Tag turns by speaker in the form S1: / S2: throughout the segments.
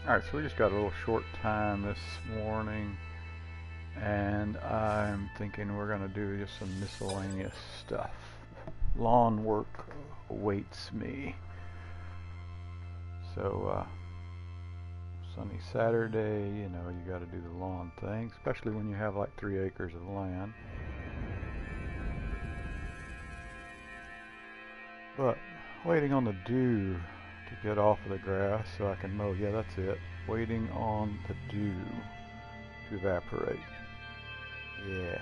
S1: Alright, so we just got a little short time this morning, and I'm thinking we're going to do just some miscellaneous stuff. Lawn work awaits me. So, sunny Saturday, you know, you got to do the lawn thing, especially when you have like 3 acres of land. But waiting on the dew to get off of the grass so I can mow. Yeah, that's it. Waiting on the dew to evaporate. Yeah.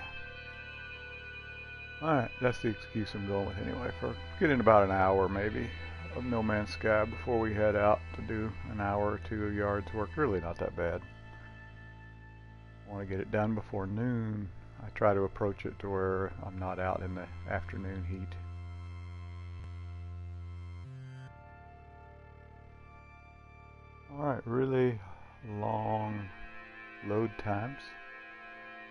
S1: Alright, that's the excuse I'm going with anyway. For getting about an hour maybe of No Man's Sky before we head out to do an hour or two of yards work. Really not that bad. I want to get it done before noon. I try to approach it to where I'm not out in the afternoon heat. Alright, really long load times,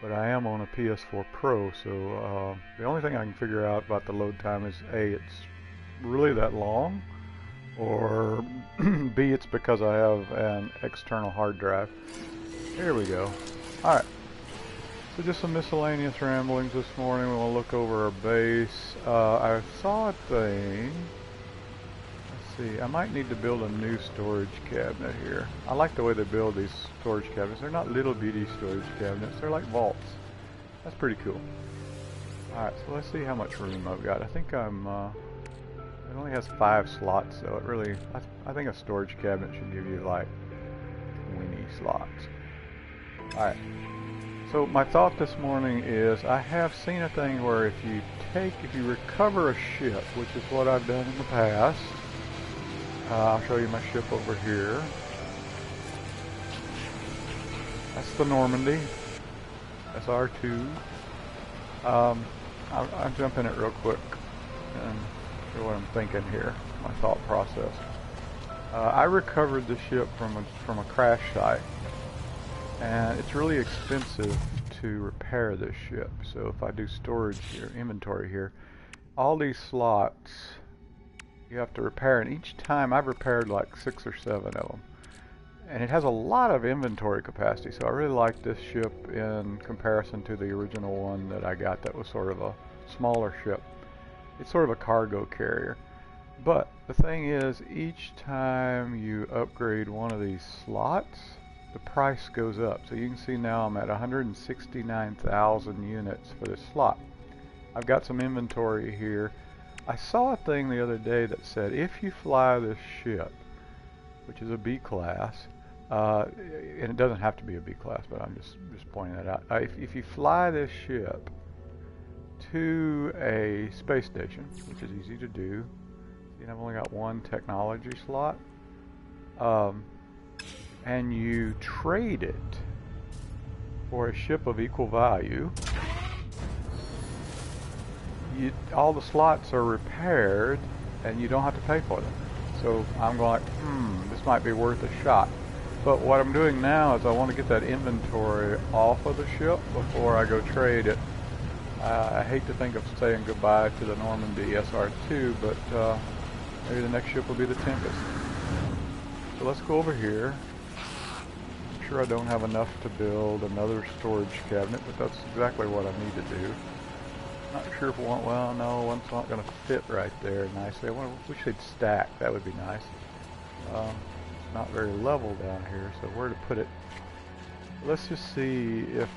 S1: but I am on a PS4 Pro, so the only thing I can figure out about the load time is A, it's really that long, or B, it's because I have an external hard drive. Here we go. Alright, so just some miscellaneous ramblings this morning. We want to look over our base. I saw a thing. I might need to build a new storage cabinet here. I like the way they build these storage cabinets. They're not little bitty storage cabinets. They're like vaults. That's pretty cool. Alright, so let's see how much room I've got. I think it only has 5 slots, so it really, I think a storage cabinet should give you like 20 slots. Alright, so my thought this morning is I have seen a thing where if you recover a ship, which is what I've done in the past, I'll show you my ship over here. That's the Normandy. SR2. I'll jump in it real quick and show what I'm thinking here, my thought process. I recovered the ship from a crash site, and it's really expensive to repair this ship. So if I do storage here, inventory here, all these slots you have to repair, and each time I've repaired like 6 or 7 of them, and it has a lot of inventory capacity, so I really like this ship in comparison to the original one that I got that was sort of a smaller ship. It's sort of a cargo carrier, but the thing is, each time you upgrade one of these slots, the price goes up. So you can see now I'm at 169,000 units for this slot. I've got some inventory here. I saw a thing the other day that said if you fly this ship, which is a B class, and it doesn't have to be a B class, but I'm just pointing that out. If you fly this ship to a space station, which is easy to do, I've only got 1 technology slot, and you trade it for a ship of equal value, all the slots are repaired and you don't have to pay for them. So I'm going like, this might be worth a shot. But what I'm doing now is I want to get that inventory off of the ship before I go trade it. I hate to think of saying goodbye to the Normandy SR2, but maybe the next ship will be the Tempest. So let's go over here. I'm sure I don't have enough to build another storage cabinet, but that's exactly what I need to do. Not sure if one, well, no, one's not going to fit right there nicely. We should stack. That would be nice. It's not very level down here, so where to put it? Let's just see if,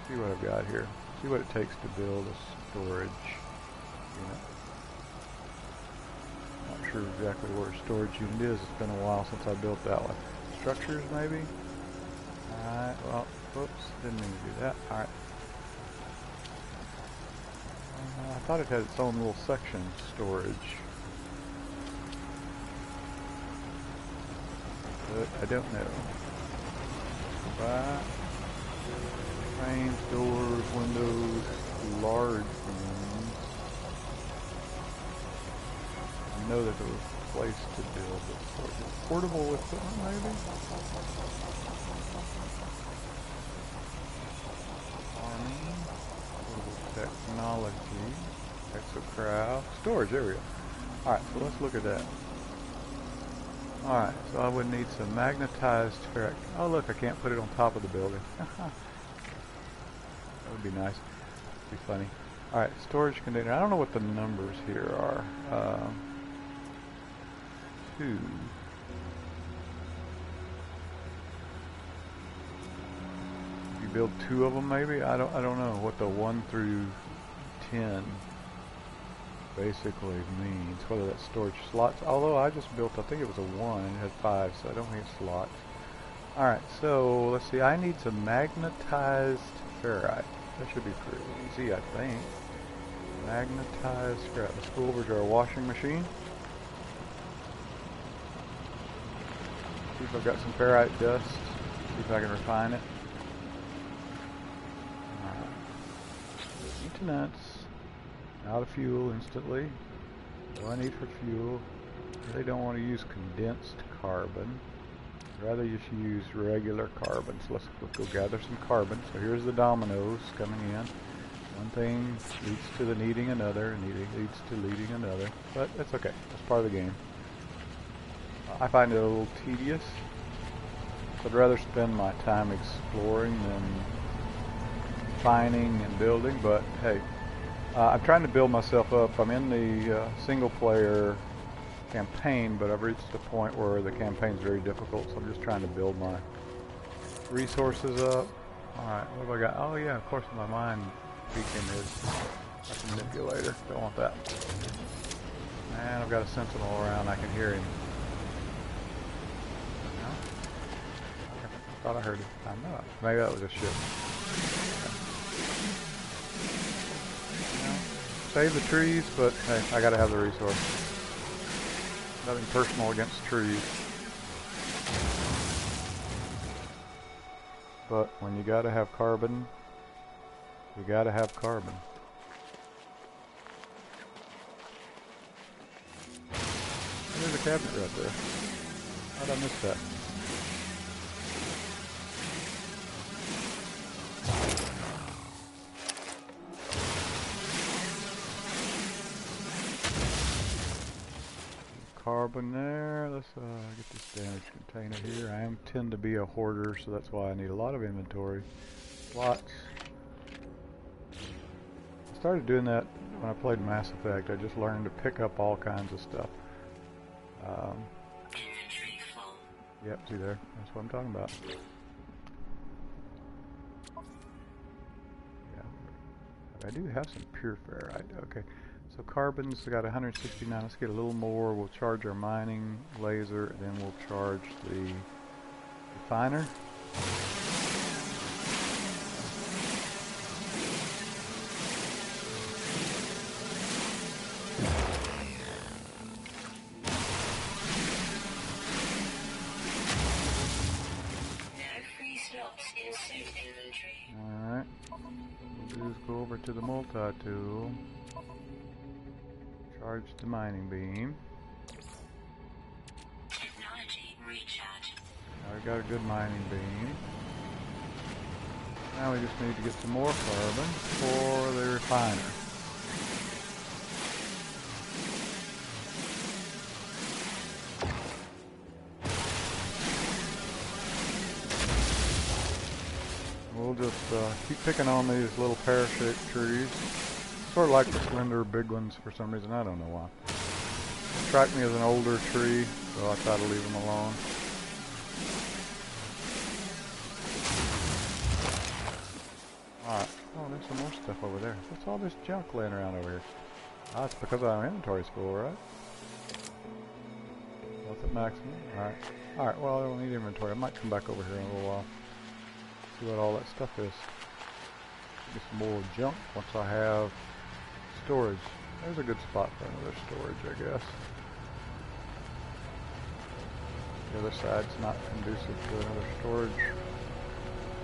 S1: see what I've got here. See what it takes to build a storage unit. Not sure exactly where a storage unit is. It's been a while since I built that one. Structures, maybe? Alright, well, whoops, didn't mean to do that. Alright. I thought it had its own little section, storage. But I don't know. Back. Frames, doors, windows, large rooms. I know that there was a place to build this. Portable equipment, maybe? Technology, exocraft, storage, there we go. Alright, so let's look at that. Alright, so I would need some magnetized ferrite. Oh look, I can't put it on top of the building. That would be nice. Be funny. Alright, storage container. I don't know what the numbers here are. 2. You build 2 of them maybe? I don't know what the 1 through 10 basically means, whether that's storage slots. Although I just built, I think it was a 1 and it had 5, so I don't think it's slots. Alright, so let's see, I need some magnetized ferrite. That should be pretty easy, I think. Magnetized ferrite. Let's go over to our washing machine. See if I've got some ferrite dust. See if I can refine it. Alright. Maintenance. Out of fuel instantly. What do I need for fuel? I really don't want to use condensed carbon. Rather just use regular carbon. So let's go gather some carbon. So here's the dominoes coming in. One thing leads to the needing another, and leads to leading another. But that's okay. That's part of the game. I find it a little tedious. So I'd rather spend my time exploring than refining and building. But hey, I'm trying to build myself up. I'm in the single player campaign, but I've reached a point where the campaign's very difficult, so I'm just trying to build my resources up. Alright, what have I got? Oh yeah, of course my mind beacon is a manipulator. Don't want that. And I've got a sentinel around, I can hear him. No? I thought I heard it. I know. Maybe that was a ship. Save the trees, but hey, I gotta have the resource. Nothing personal against trees. But when you gotta have carbon, you gotta have carbon. There's a cabinet right there. How'd I miss that? Carbon there. Let's get this damaged container here. I tend to be a hoarder, so that's why I need a lot of inventory. Lots. I started doing that when I played Mass Effect. I just learned to pick up all kinds of stuff. Yep, see there? That's what I'm talking about. Yeah. I do have some pure ferrite. Okay. So carbon's got 169. Let's get a little more. We'll charge our mining laser, and then we'll charge the refiner. Alright. What we'll do is go over to the multi-tool. Charge the mining beam. Technology recharge. Now we've got a good mining beam. Now we just need to get some more carbon for the refiner. We'll just keep picking on these little pear-shaped trees. Sort of like the slender big ones for some reason. I don't know why. It struck me as an older tree, so I try to leave them alone. Alright. Oh, there's some more stuff over there. What's all this junk laying around over here? Ah, it's because I'm inventory's full, right? Health at maximum. Alright. Alright, well, I don't need inventory. I might come back over here in a little while. See what all that stuff is. Get some more junk once I have storage. There's a good spot for another storage, I guess. The other side's not conducive to another storage.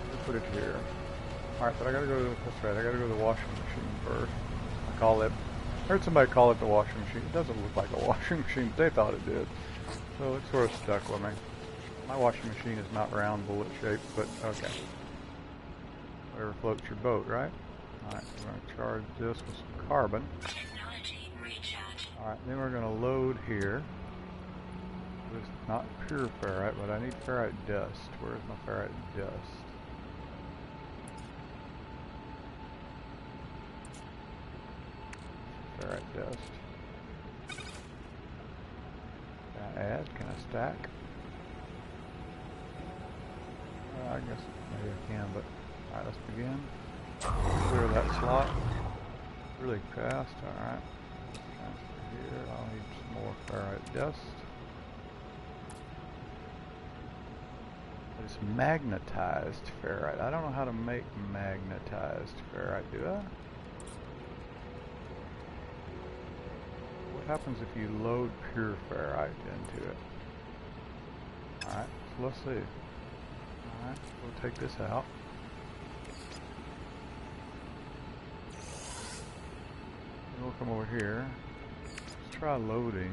S1: We'll put it here. Alright, but I gotta go to, that's right, I gotta go to the washing machine first. I call it, I heard somebody call it the washing machine. It doesn't look like a washing machine, but they thought it did. So it sort of stuck with me. My washing machine is not round, bullet shaped, but okay. Whatever floats your boat, right? Alright, so we're going to charge this with some carbon. Alright, then we're going to load here. This is not pure ferrite, but I need ferrite dust. Where's my ferrite dust? Ferrite dust. Can I add? Can I stack? I guess maybe I can, but alright, let's begin. Clear that slot really fast. Alright. Transfer here. I'll need some more ferrite dust. It's magnetized ferrite. I don't know how to make magnetized ferrite, do I? What happens if you load pure ferrite into it? Alright, so let's see. Alright, we'll take this out. And we'll come over here. Let's try loading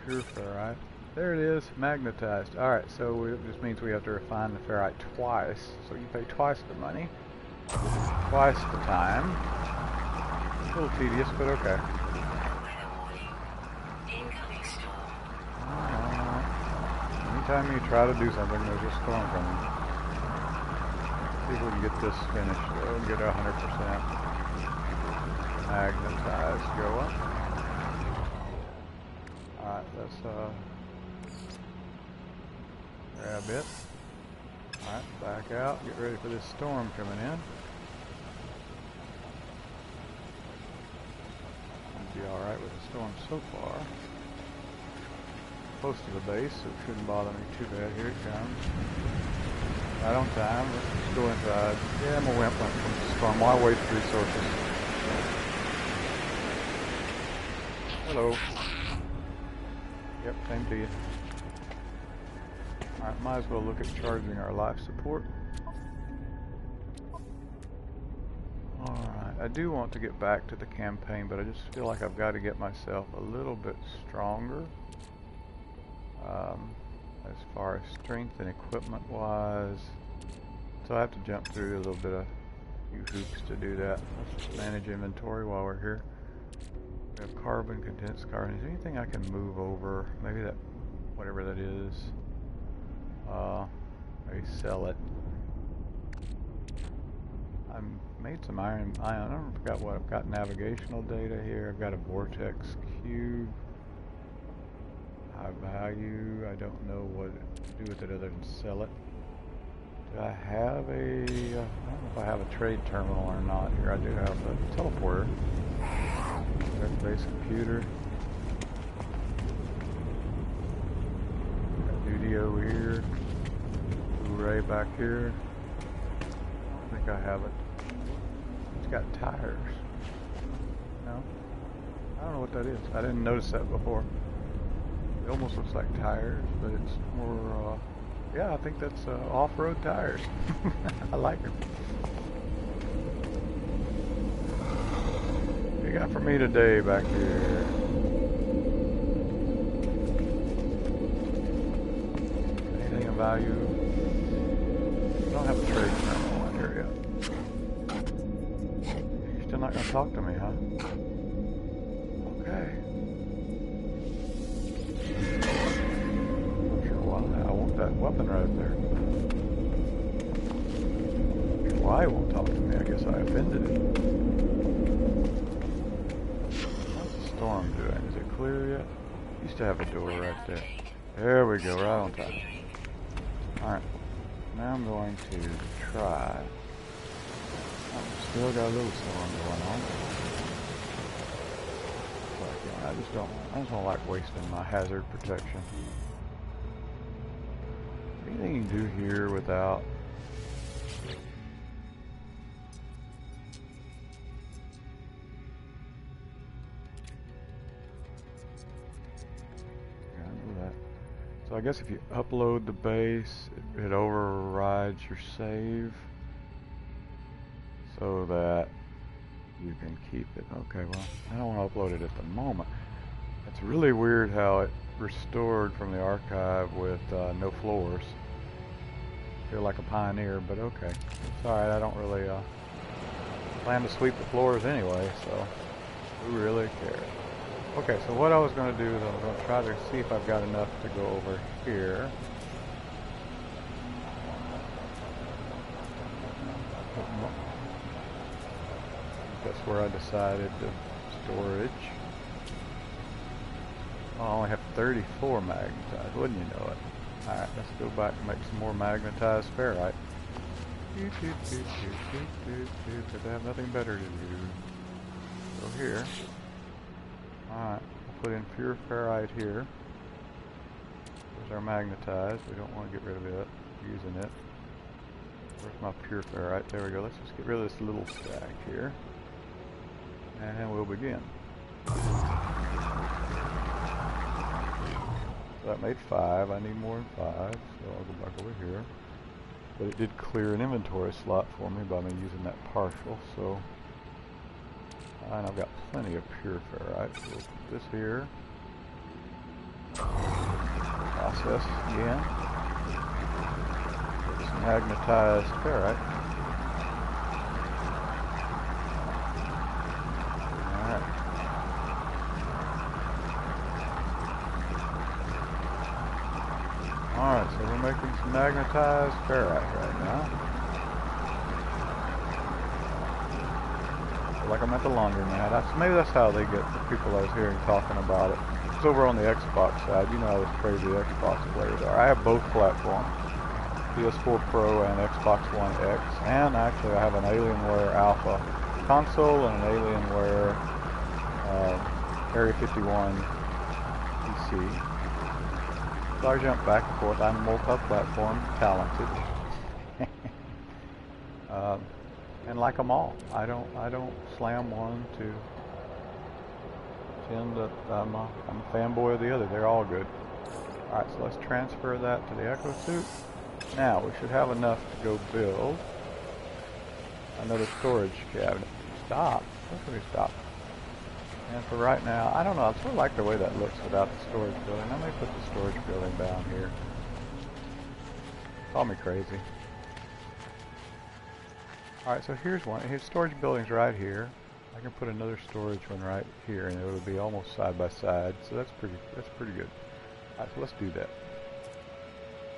S1: pure ferrite. There it is, magnetized. Alright, so it just means we have to refine the ferrite twice. So you pay twice the money, twice the time. A little tedious, but okay. Anytime you try to do something, there's a storm coming. See if we can get this finished. We'll get 100% magnetized. Go up. Alright, let's grab it. Alright, back out. Get ready for this storm coming in. I'll be alright with the storm so far. Close to the base, so it shouldn't bother me too bad. Here it comes. Right on time. Let's go inside. Yeah, I'm a wimp when it comes to storm. Why waste resources? Hello. Yep, same to you. Alright, might as well look at charging our life support. Alright, I do want to get back to the campaign, but I just feel like I've got to get myself a little bit stronger. As far as strength and equipment wise. So I have to jump through a little bit of few hoops to do that. Let's just manage inventory while we're here. We have carbon, condensed carbon. Is there anything I can move over? Maybe that, whatever that is. Maybe sell it. I made some iron. I forgot what I've got. Navigational data here. I've got a vortex cube. High value. I don't know what to do with it other than sell it. Do I have a? I don't know if I have a trade terminal or not. Here I do have a teleporter. There's base computer. Got Dudio here. Blu-ray back here. I don't think I have it. It's got tires. No? I don't know what that is. I didn't notice that before. It almost looks like tires, but it's more, yeah, I think that's off-road tires. I like them. What you got for me today back here? Anything of value? I don't have a trade terminal in here yet. You're still not going to talk to me, huh? Okay. Not sure why. I want that weapon right there. Not sure why he won't talk to me. I guess I offended him. What's the storm doing? Is it clear yet? Used to have a door right there. There we go, right on time. Alright. Now I'm going to try. I've still got a little storm going on. But, I just don't like wasting my hazard protection. Anything you can do here without So I guess if you upload the base, it overrides your save so that you can keep it. Okay, well, I don't want to upload it at the moment. It's really weird how it restored from the archive with no floors. Feel like a pioneer, but okay. It's alright, I don't really plan to sweep the floors anyway, so who really cares? Okay, so what I was going to do is I was going to try to see if I've got enough to go over here. That's where I decided the storage. I only have 34 magnetized, wouldn't you know it? Alright, let's go back and make some more magnetized ferrite. Because I have nothing better to do. Go here. Alright, we'll put in pure ferrite here. There's our magnetized. We don't want to get rid of it. Using it. Where's my pure ferrite? There we go. Let's just get rid of this little stack here. And we'll begin. So that made 5. I need more than 5. So I'll go back over here. But it did clear an inventory slot for me by me using that partial. So, and I've got plenty of pure ferrite. So we'll put this here. Process again. It's magnetized ferrite. Alright. Alright, so we're making some magnetized ferrite right now. Like I'm at the laundromat. Maybe that's how they get the people I was hearing talking about it. It's over on the Xbox side. You know how those crazy Xbox players are. I have both platforms. PS4 Pro and Xbox One X. And actually I have an Alienware Alpha console and an Alienware Area 51 PC. So I jump back and forth. I'm multi-platform talented. And like them all. I don't slam one to pretend that I'm a fanboy of the other. They're all good. Alright, so let's transfer that to the Echo Suit. Now, we should have enough to go build another storage cabinet. Stop. Look at me stop. And for right now, I don't know. I sort of like the way that looks without the storage building. I may put the storage building down here. Call me crazy. Alright, so here's one. Here's storage buildings right here. I can put another storage one right here, and it'll be almost side by side. So that's pretty good. Alright, so let's do that.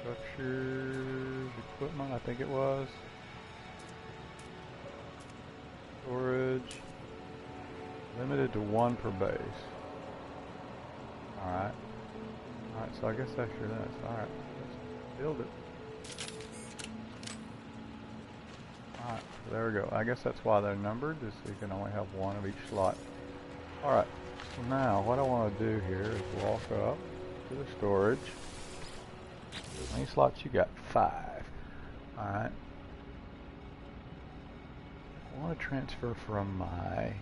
S1: Structures, equipment, I think it was. Storage. Limited to 1 per base. Alright. Alright, so I guess that's your this. Alright, let's build it. Alright, so there we go. I guess that's why they're numbered, is so you can only have 1 of each slot. Alright, so now what I want to do here is walk up to the storage. How many slots you got? 5. Alright. I want to transfer from my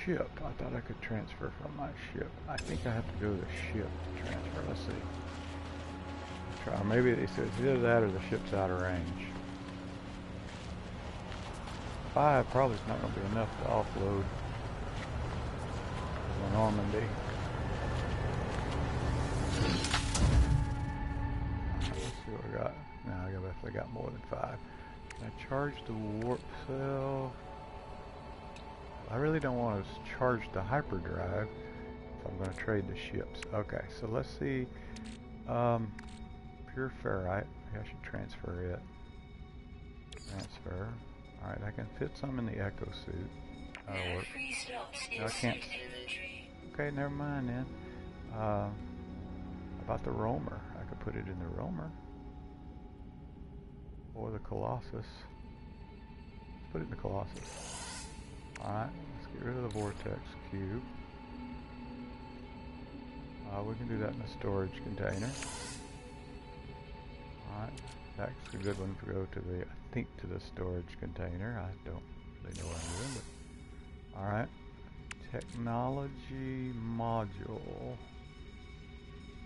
S1: ship. I thought I could transfer from my ship. I think I have to go to the ship to transfer. Let's see. Try. Maybe it's either that or the ship's out of range. 5 probably is not going to be enough to offload the Normandy. Let's see what we got. No, I definitely got more than 5. Can I charge the warp cell? I really don't want to charge the hyperdrive if I'm going to trade the ships. Okay, so let's see. Pure ferrite. Maybe I should transfer it. Transfer. Alright, I can fit some in the Echo Suit. That'll work. No, I can't. Okay, never mind then. About the roamer. I could put it in the roamer. Or the Colossus. Let's put it in the Colossus. Alright, let's get rid of the vortex cube. We can do that in a storage container. Alright, that's a good one to go to the, I think, to the storage container. I don't really know what I'm doing, but alright. Technology module.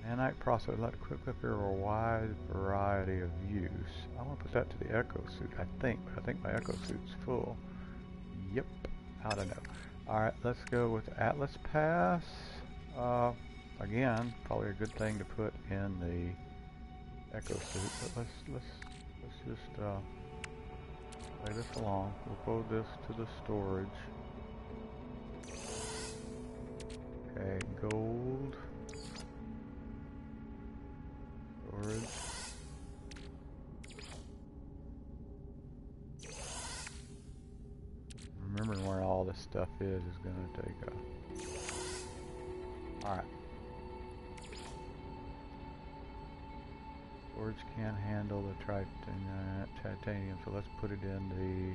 S1: Nanite processor, let quickly appear a wide variety of use. I want to put that to the Echo Suit, I think, but I think my Echo Suit's full. Yep, I don't know. Alright, let's go with Atlas Pass. Again, probably a good thing to put in the Echo Suit, but let's just lay this along. We'll load this to the storage. Okay, gold. Storage. Remembering where all this stuff is going to take a... Alright. Storage can handle the titanium, so let's put it in the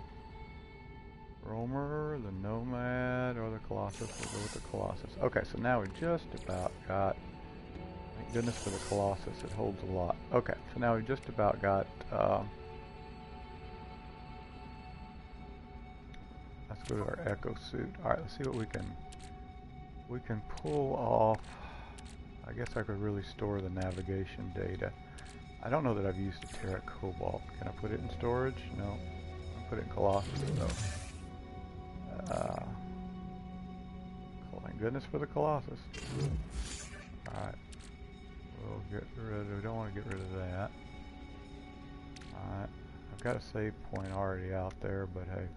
S1: Roamer, the Nomad, or the Colossus. We'll go with the Colossus. Okay, so now we just about got... Thank goodness for the Colossus, it holds a lot. Okay, so now we just about got... let's go to our Echo Suit. Alright, let's see what we can pull off. I guess I could really store the navigation data. I don't know that I've used a Terra Cobalt. Can I put it in storage? No. I'll put it in Colossus though. Thank goodness for the Colossus. Alright. We'll get rid of, we don't want to get rid of that. Alright. I've got a save point already out there, but hey.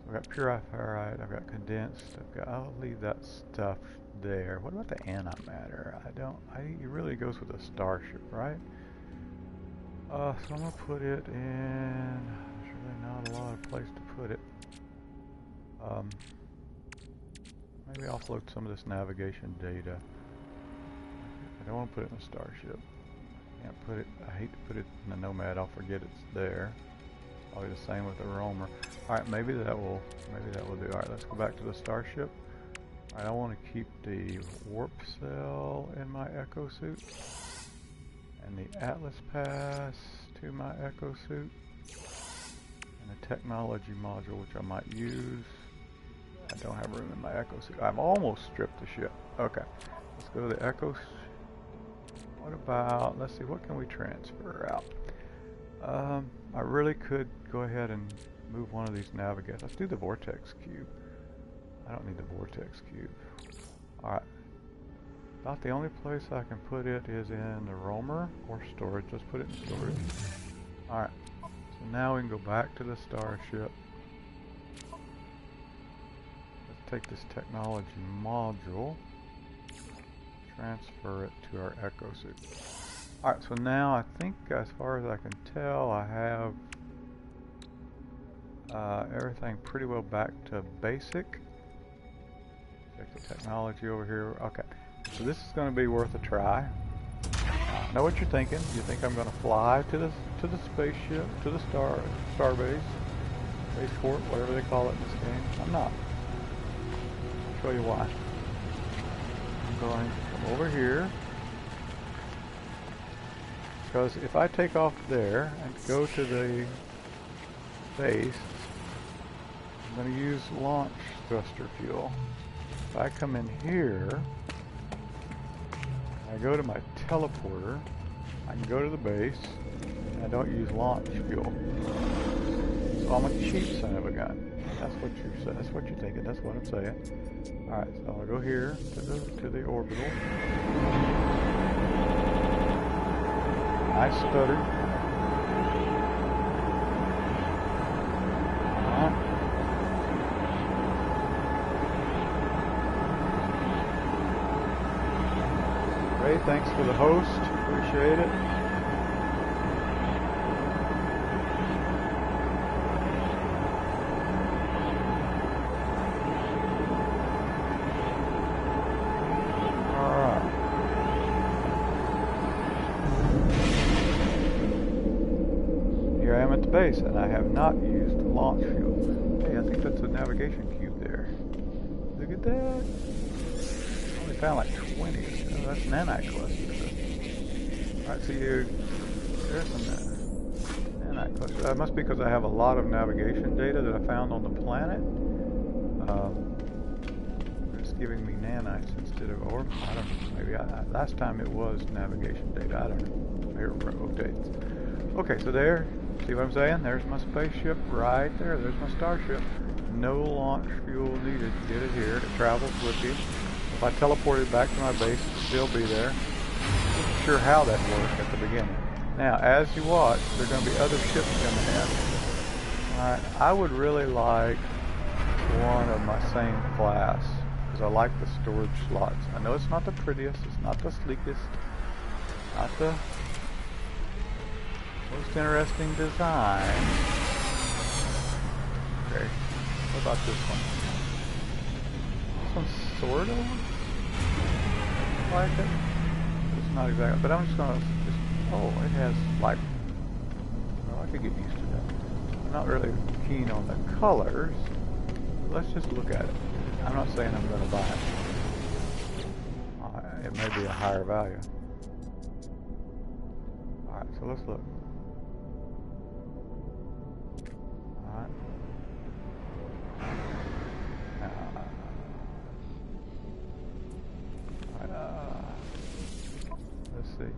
S1: I've got purifier, I've got condensed, I'll leave that stuff there. What about the antimatter? It really goes with the Starship, right? So I'm going to put it in, there's really not a lot of place to put it. Maybe offload some of this navigation data. I don't want to put it in the Starship. Can't put it, I hate to put it in the Nomad, I'll forget it's there. Probably the same with the Roamer. Alright, maybe that will do. Alright, let's go back to the Starship. Alright, I want to keep the warp cell in my Echo Suit. And the Atlas Pass to my Echo Suit. And the technology module, which I might use. I don't have room in my Echo Suit. I've almost stripped the ship. Okay, let's go to the Echo Suit. What about, let's see, what can we transfer out? I really could go ahead and move one of these navigators. Let's do the Vortex Cube. I don't need the Vortex Cube. Alright. About the only place I can put it is in the Roamer or storage. Let's put it in storage. Alright. So now we can go back to the Starship. Let's take this technology module. Transfer it to our Echo Suit. Alright, so now I think as far as I can tell I have everything pretty well back to basic. Check the technology over here. Okay, so this is going to be worth a try. I know what you're thinking. You think I'm going to fly to the spaceship, to the starbase, spaceport, whatever they call it in this game. I'm not. I'll show you why. I'm going to come over here. Because if I take off there and go to the base, I'm going to use launch thruster fuel. If I come in here, I go to my teleporter, I can go to the base, and I don't use launch fuel. So I'm a cheap son of a gun. That's what you're thinking. That's what I'm saying. All right, so I'll go here to the orbital. Nice stutter. Great, thanks for the host. Appreciate it. Base, and I have not used launch fuel. Hey, I think that's a navigation cube there. Look at that. I only found like 20. Oh, that's nanite clusters. Alright, so there's some nanite clusters. That must be because I have a lot of navigation data that I found on the planet. It's giving me nanites instead of, or I don't know, maybe last time it was navigation data. I don't know. Here rotates. Okay, so there. See what I'm saying? There's my spaceship right there. There's my Starship. No launch fuel needed to get it here. It travels with you. If I teleport it back to my base, it'll still be there. Not sure how that worked at the beginning. Now, as you watch, there are going to be other ships coming in. Alright, I would really like one of my same class because I like the storage slots. I know it's not the prettiest, it's not the sleekest, not the most interesting design. Okay, what about this one? This one's sort of like it. It's not exactly, but I'm just gonna oh, it has like, well, I could get used to that. I'm not really keen on the colors. Let's just look at it. I'm not saying I'm gonna buy it. It may be a higher value. Alright, so let's look. Alright. Let's see.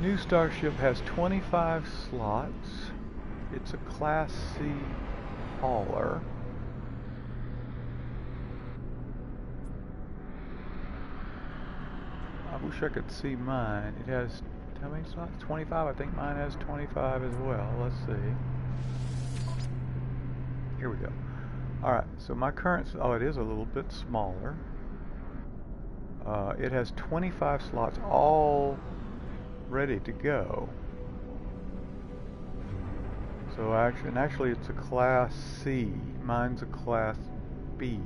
S1: New Starship has 25 slots. It's a Class C hauler. I wish I could see mine. It has how many slots? 25. I think mine has 25 as well. Let's see. Here we go. Alright, so my current, oh, it is a little bit smaller. It has 25 slots all ready to go. So actually it's a Class C. Mine's a Class B.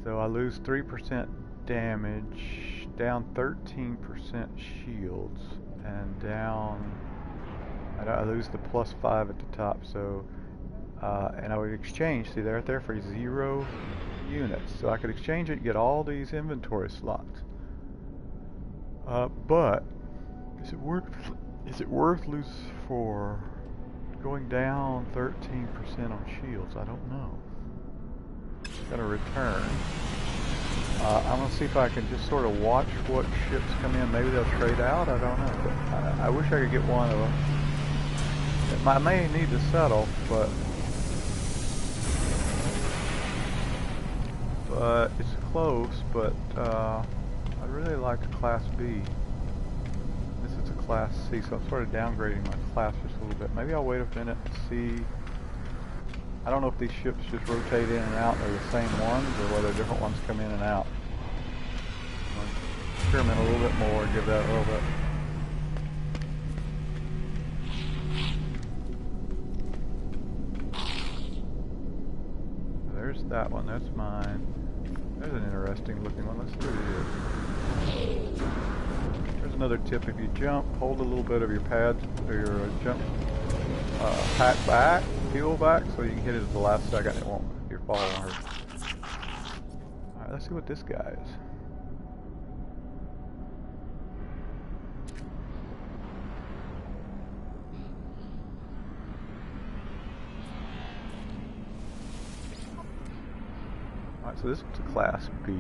S1: So I lose 3% damage, down 13% shields, and down, I lose the +5 at the top. So and I would exchange, see they're there for 0 units, so I could exchange it and get all these inventory slots. But is it worth for going down 13% on shields? I don't know. Gotta return. I'm gonna see if I can just sort of watch what ships come in. Maybe they'll trade out. I don't know. But I wish I could get one of them. I may need to settle, but it's close. But I really like the Class B. This is a Class C, so I'm sort of downgrading my class just a little bit. Maybe I'll wait a minute and see. I don't know if these ships just rotate in and out, and they're the same ones, or whether different ones come in and out. I'll experiment a little bit more, give that a little bit. There's that one, that's mine. There's an interesting looking one. Let's see what it is. There's another tip: if you jump, hold a little bit of your pads or your jump pack back, peel back, so you can hit it at the last second. It won't. Your fall won't hurt. All right, let's see what this guy is. Alright, so this is a Class B.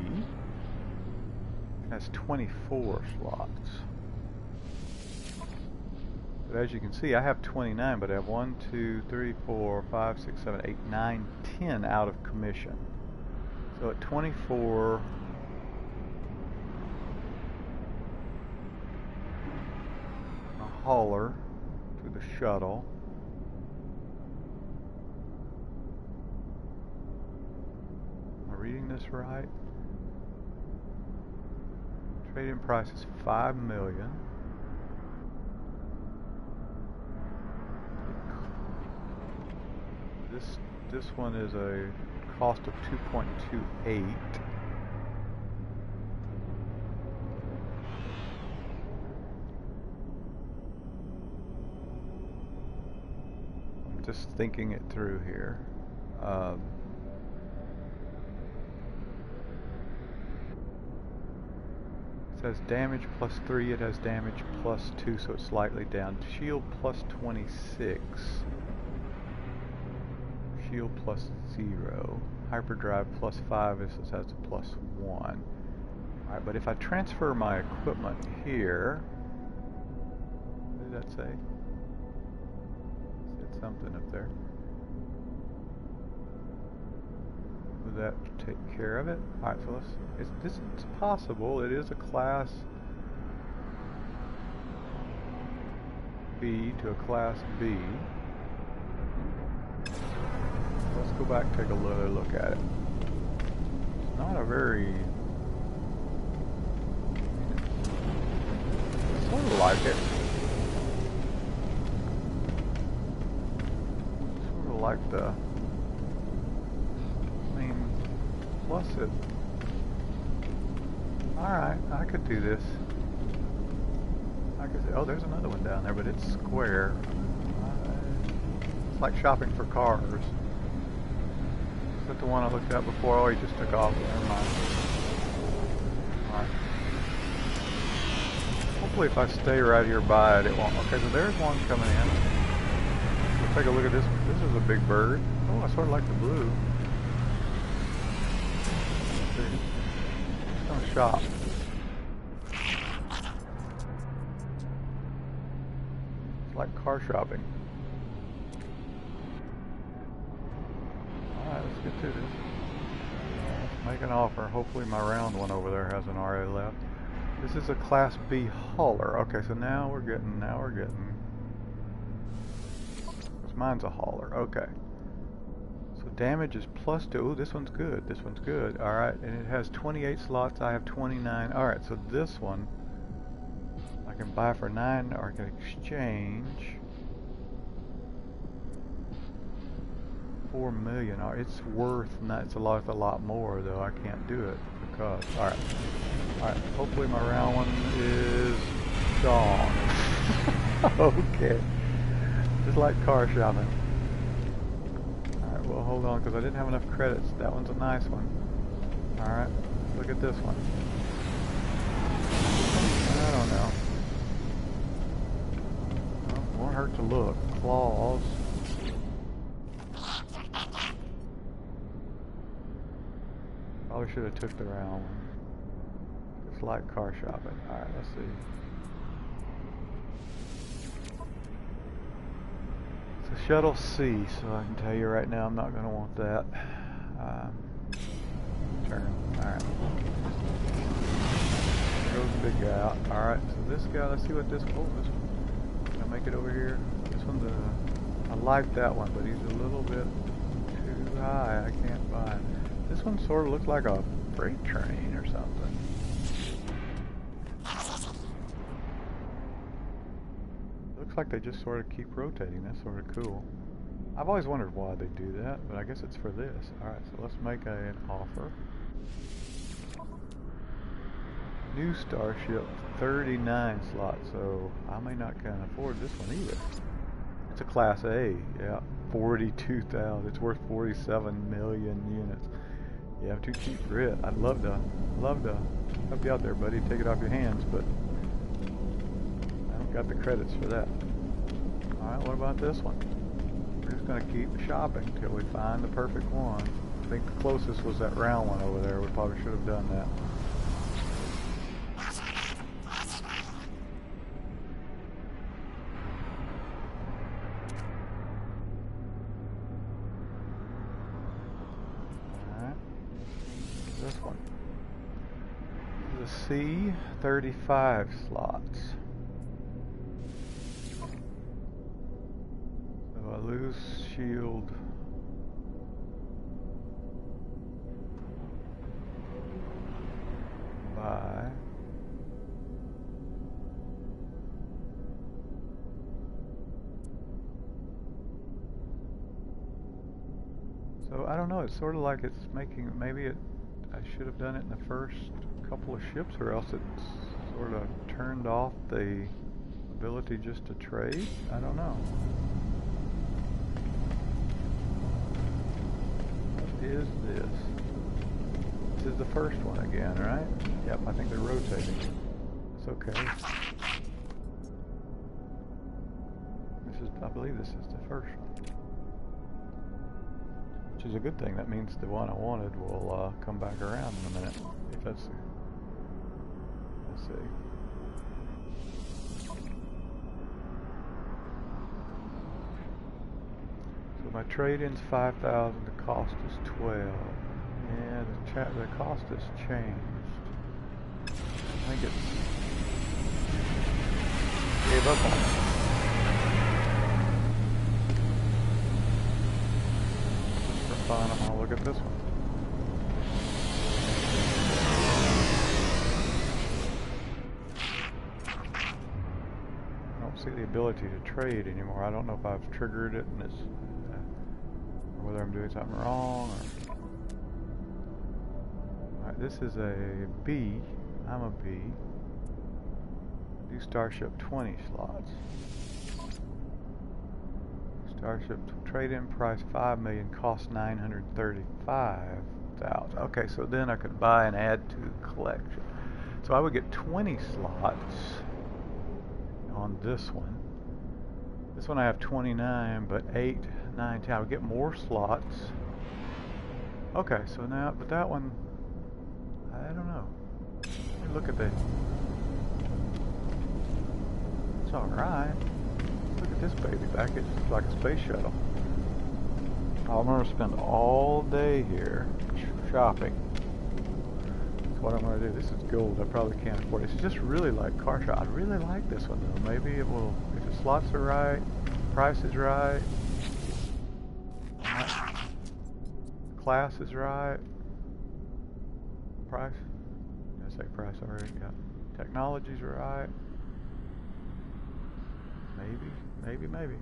S1: It has 24 slots. But as you can see, I have 29, but I have 1, 2, 3, 4, 5, 6, 7, 8, 9, 10 out of commission. So at 24, a hauler to the shuttle. Reading this right? Trade-in price is $5 million. This one is a cost of 2.28. I'm just thinking it through here. It says damage +3, it has damage +2, so it's slightly down. Shield +26. Shield +0. Hyperdrive +5, this has a +1. Alright, but if I transfer my equipment here, what did that say? It said something up there. Would that take care of it? Alright, so this is possible. It is a Class B to a Class B. Let's go back and take a look at it. not a very... Sort of like it. Sort of like the... I mean, plus it... Alright, I could do this. I could... Oh, there's another one down there, but it's square. It's like shopping for cars. Is that the one I looked at before? Oh, he just took off. Never mind. Alright. Hopefully if I stay right here by it, it won't. Okay, so there's one coming in. Let's take a look at this. This is a big bird. Oh, I sort of like the blue. Let's see. It's gonna shop. It's like car shopping. Alright, let's get to this. Let's make an offer. Hopefully my round one over there has an RA left. This is a Class B hauler. Okay, so now we're getting. Because mine's a hauler. Okay. So damage is +2. Ooh, this one's good. This one's good. Alright, and it has 28 slots. I have 29. Alright, so this one I can buy for 9 or I can exchange 4 million. It's worth not. It's a lot more though. I can't do it because. Alright. Alright, hopefully my round one is gone. Okay. Just like car shopping. Alright, well hold on because I didn't have enough credits. That one's a nice one. Alright, look at this one. I don't know. Well, won't hurt to look. Claws. Probably should have took the round one. Just like car shopping. Alright, let's see. It's a Shuttle C, so I can tell you right now I'm not going to want that. Turn. Alright. There goes the big guy out. Alright, so this guy, let's see what this... Oh, this one. Can I make it over here? This one's a... I like that one, but he's a little bit too high. I can't buy it. This one sort of looks like a freight train or something. Looks like they just sort of keep rotating. That's sort of cool. I've always wondered why they do that, but I guess it's for this. Alright, so let's make an offer. New Starship, 39 slots, so I may not can afford this one either. It's a Class A, yeah, 42,000. It's worth 47 million units. Yeah, I'm too cheap for it. I'd love to help you out there, buddy. Take it off your hands, but I don't got the credits for that. Alright, what about this one? We're just going to keep shopping till we find the perfect one. I think the closest was that round one over there. We probably should have done that. This one. The C, 35 slots. So a loose shield. Buy. So I don't know, it's sort of like it's making, maybe it, I should have done it in the first couple of ships, or else it's sort of turned off the ability just to trade. I don't know. What is this? This is the first one again, right? Yep, I think they're rotating. It's okay. This is, I believe this is the first one. Which is a good thing. That means the one I wanted will come back around in a minute. If that's the... Let's see. So my trade-in's 5,000. The cost is 12. Yeah, the cost has changed. I think it's... Gave up on it. Fun. I'm gonna look at this one. see the ability to trade anymore. I don't know if I've triggered it and it's or whether I'm doing something wrong. Or... Alright, this is a B. I'm a B. Do Starship 20 slots. Starship trade-in price 5 million, cost 935,000. Okay, so then I could buy and add to the collection. So I would get 20 slots on this one. This one I have 29, but 8, 9, 10. I would get more slots. Okay, so now, but that one, I don't know. Let me look at the. It's alright. Look at this baby back. It looks like a space shuttle. I'm going to spend all day here shopping. That's what I'm going to do. This is gold. I probably can't afford it. It's just really like car shop. I really like this one though. Maybe it will, if the slots are right, price is right, class is right, price, did I say price already? Yeah. Technology's right. Maybe.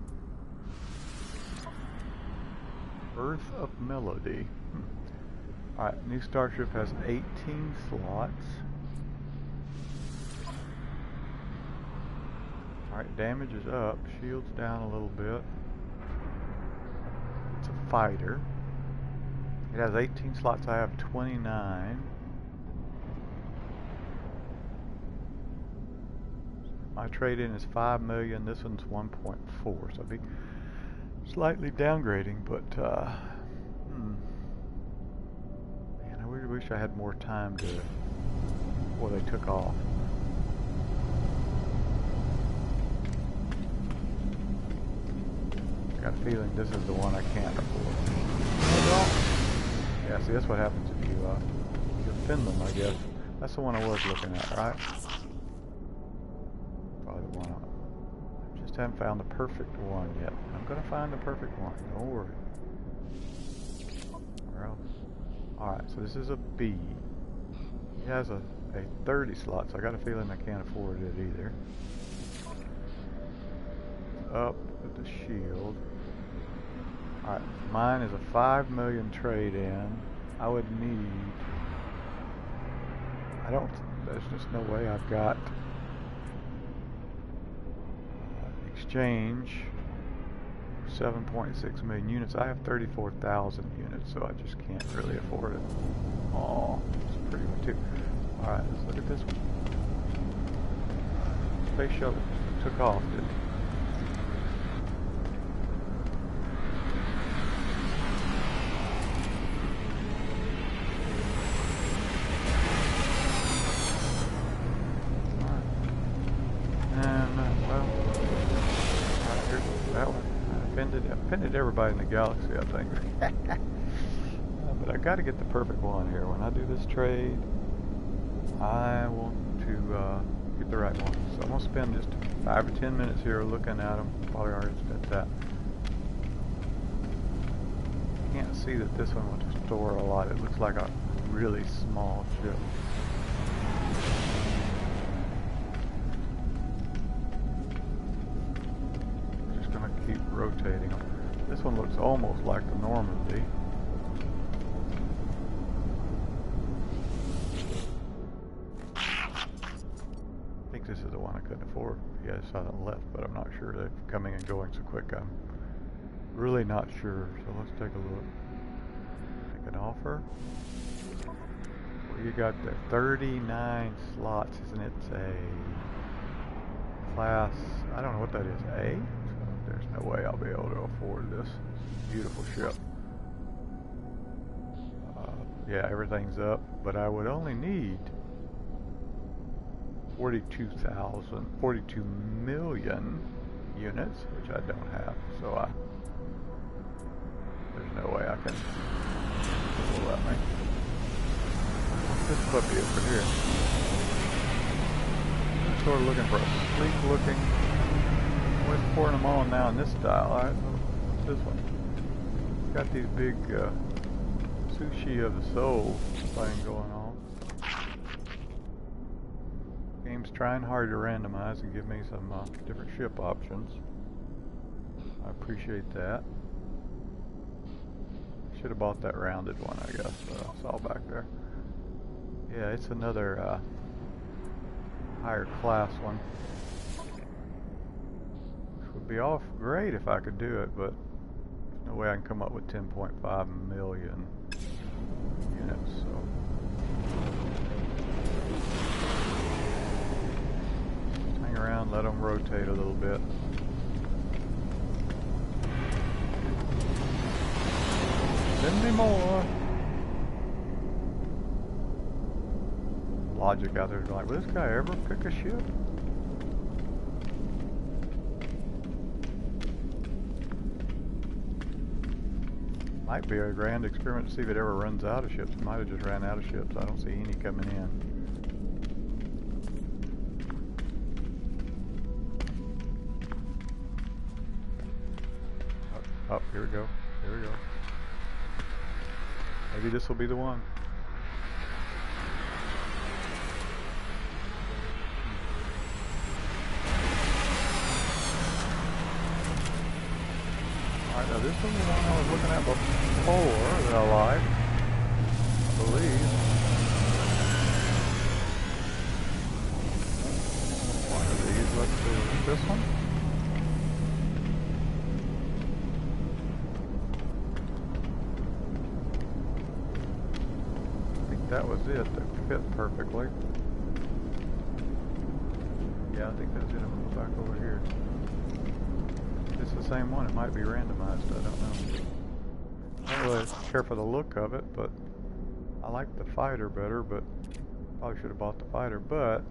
S1: Earth of Melody. Alright, new Starship has 18 slots. Alright, damage is up. Shield's down a little bit. It's a fighter. It has 18 slots. I have 29. My trade-in is 5 million. This one's 1.4. So I'll be slightly downgrading, but man, I really wish I had more time to before they took off. I got a feeling this is the one I can't afford. Yeah, see, that's what happens if you offend them, I guess. That's the one I was looking at, right? Probably the one. I just haven't found the perfect one yet. I'm gonna find the perfect one. Don't worry. Where else? Alright, so this is a B. It has a 30 slot, so I got a feeling I can't afford it either. Up with the shield. Alright, mine is a 5 million trade-in. I would need... there's just no way I've got... exchange 7.6 million units. I have 34,000 units, so I just can't really afford it. Oh, it's a pretty one too. Alright, let's look at this one. Space shuttle took off, didn't it? Offended everybody in the galaxy, I think. But I got to get the perfect one here. When I do this trade, I want to get the right one. So I'm going to spend just 5 or 10 minutes here looking at them. Probably already spent that. Can't see that this one will store a lot. It looks like a really small ship. Just going to keep rotating them. This one looks almost like the Normandy. I think this is the one I couldn't afford. Yeah, I saw that left, but I'm not sure. They're coming and going so quick. I'm really not sure. So let's take a look. Make an offer. Well, you got there 39 slots, isn't it? It's a class, I don't know what that is, A? There's no way I'll be able to afford this. It's a beautiful ship. Yeah, everything's up, but I would only need 42 million units, which I don't have. So there's no way I can. This will let me. What's this puppy over here? I'm sort of looking for a sleek looking. We're pouring them on now in this style. Alright, what's this one? It's got these big sushi of the soul thing going on. Game's trying hard to randomize and give me some different ship options. I appreciate that. Should have bought that rounded one, I guess, that I saw back there. Yeah, it's another higher class one. Which would be off great if I could do it, but there's no way I can come up with 10.5 million units, so. Just hang around, let them rotate a little bit. Send me more! Logic out there is like, will this guy ever pick a ship? Might be a grand experiment to see if it ever runs out of ships. It might have just ran out of ships. I don't see any coming in. Oh, here we go. Here we go. Maybe this will be the one. Alright, now this was the one I was looking at before that I liked, I believe. One of these, let's see, this one? I think that was it, that fit perfectly. Yeah, I think that's it. I'm going to go back over here. If it's the same one, it might be randomized, I don't know. I don't really care for the look of it, but I like the fighter better, but probably should have bought the fighter, but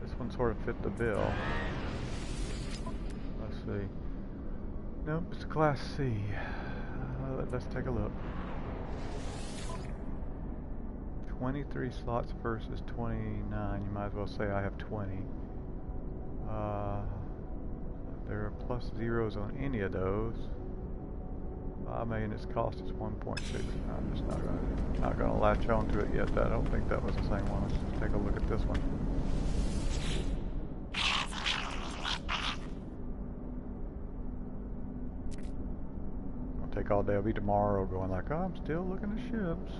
S1: this one sort of fit the bill. Let's see. Nope, it's Class C. Let's take a look. 23 slots versus 29. You might as well say I have 20. There are plus zeros on any of those. 5 million, its cost is 1.6. I'm just not gonna latch on to it yet. I don't think that was the same one. Let's just take a look at this one. It'll take all day. It'll be tomorrow going like, oh, I'm still looking at ships.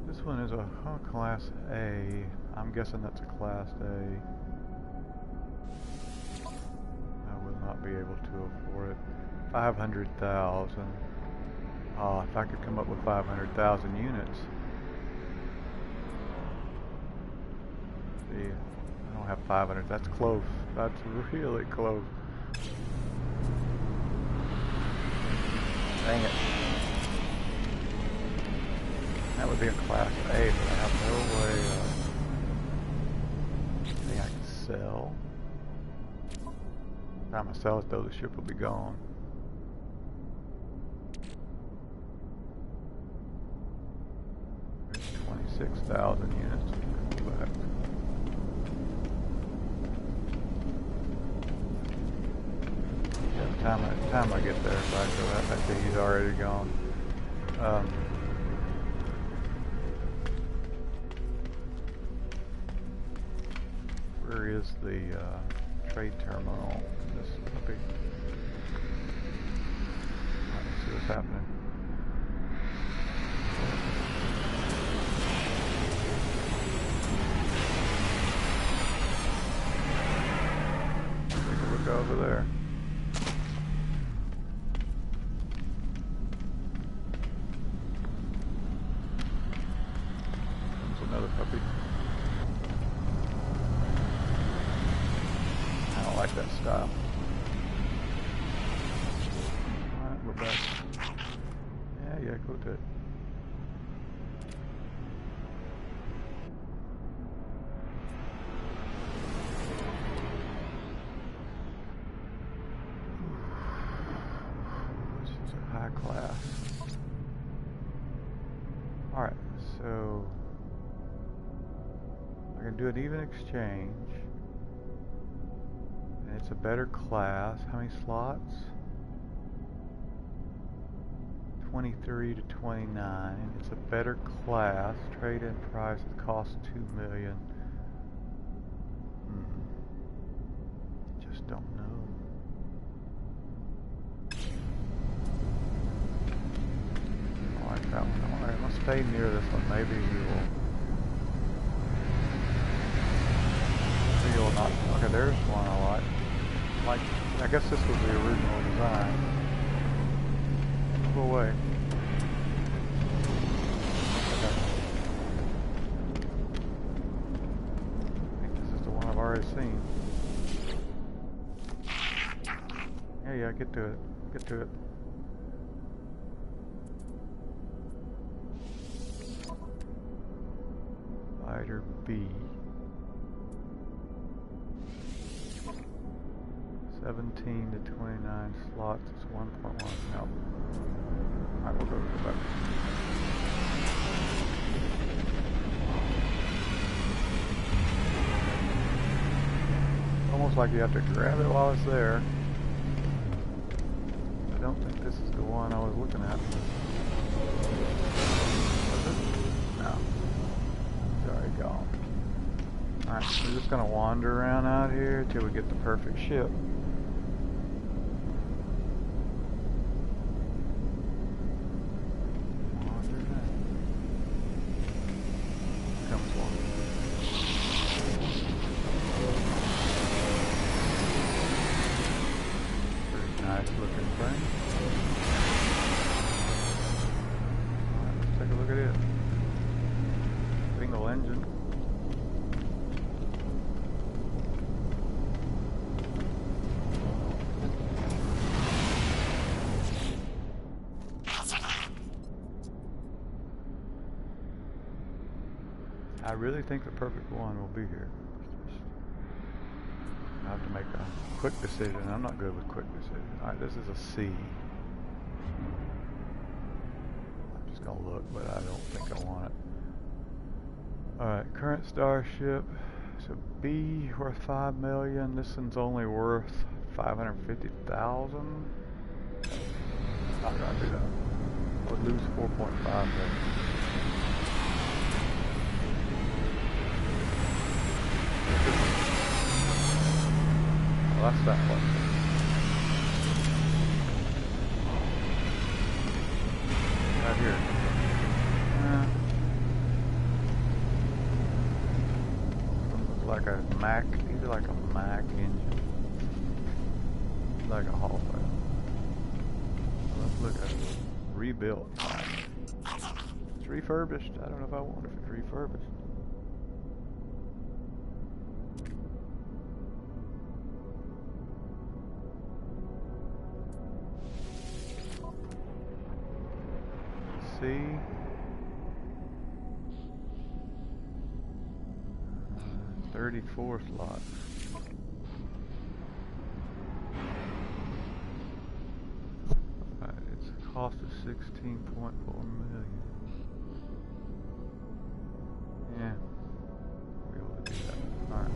S1: This one is a Class A. I'm guessing that's a Class A. I will not be able to afford it. 500,000. If I could come up with 500,000 units. See, I don't have 500. That's close. That's really close. Dang it. That would be a Class A, but I have no way anything I can sell. By the time I sell it though, the ship will be gone. There's 26,000 units. But yeah, the time I get there, back to that, I think he's already gone. Where is the trade terminal? This big. Let's see what's happening. Take a look over there. There's another puppy. I don't like that style. Alright, we're back. Yeah, go to it. This is a high class. Alright, so I can do an even exchange. It's a better class. How many slots? 23 to 29. It's a better class. Trade-in price costs $2 million. Just don't know. I like that one. Alright, let's stay near this one. Maybe you'll not. Okay, there's one I like. I guess this was the original design. Go away. Okay. I think this is the one I've already seen. Yeah, get to it. Get to it. Fighter B. 17 to 29 slots, it's 1.1. No. Alright, we'll go back. Almost like you have to grab it while it's there. I don't think this is the one I was looking at. Was it? No. It's already gone. Alright, so we're just going to wander around out here until we get the perfect ship. I really think the perfect one will be here. I have to make a quick decision. I'm not good with quick decisions. Alright, this is a C. I'm just going to look, but I don't think I want it. Alright, current Starship. So B worth $5 million. This one's only worth $550,000. Not going to do that. I would lose $4.5 million. Well, that's that one. Right here. Looks like a Mac, either like a Mac engine. Like a Hall file. Let's look at it. Rebuilt. It's refurbished. I don't know if I want it if it's refurbished. See, 34 slots. Its cost is $16.4 million. Yeah, we'll be able to do that. All right.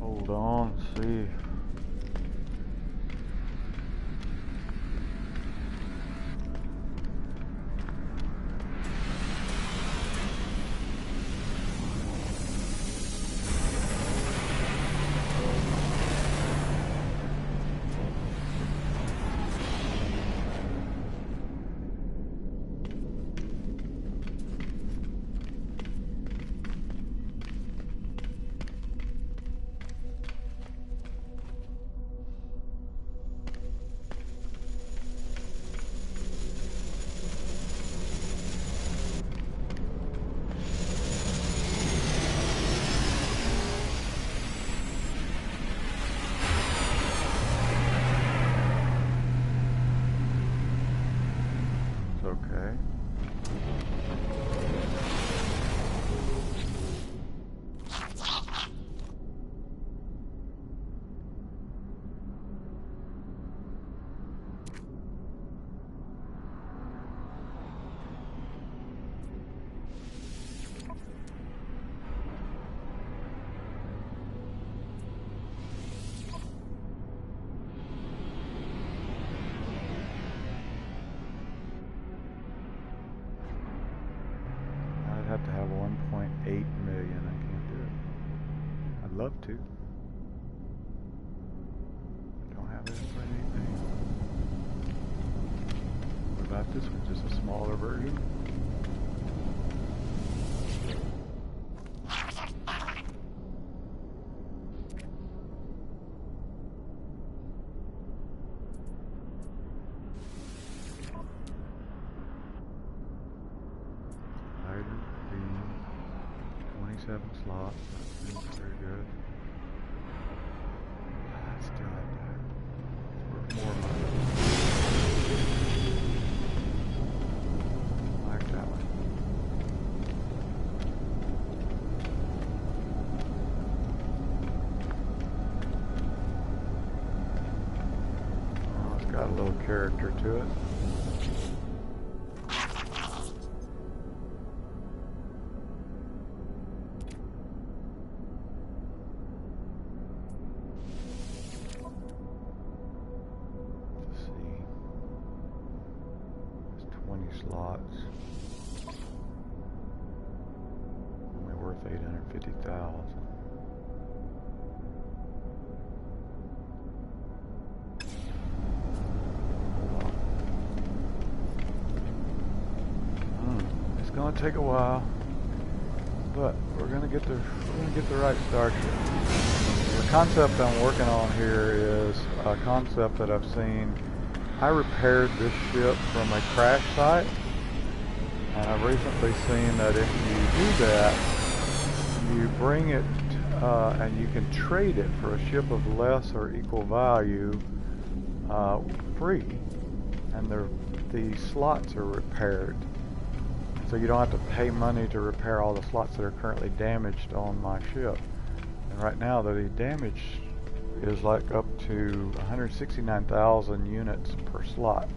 S1: Hold on, see. love to. Don't have anything. What about this one? Just a smaller version? Lighter, beam, 27 slots. That's very good. Still have to work more money. Like that one. Oh, it's got a little character to it. Slots. Only worth 850,000. It's gonna take a while, but we're gonna get the right Starship. The concept I'm working on here is a concept that I've seen. I repaired this ship from a crash site, and I've recently seen that if you do that, you bring it and you can trade it for a ship of less or equal value free, and the slots are repaired. So you don't have to pay money to repair all the slots that are currently damaged on my ship. And right now the damage is like up to 169,000 units per slot.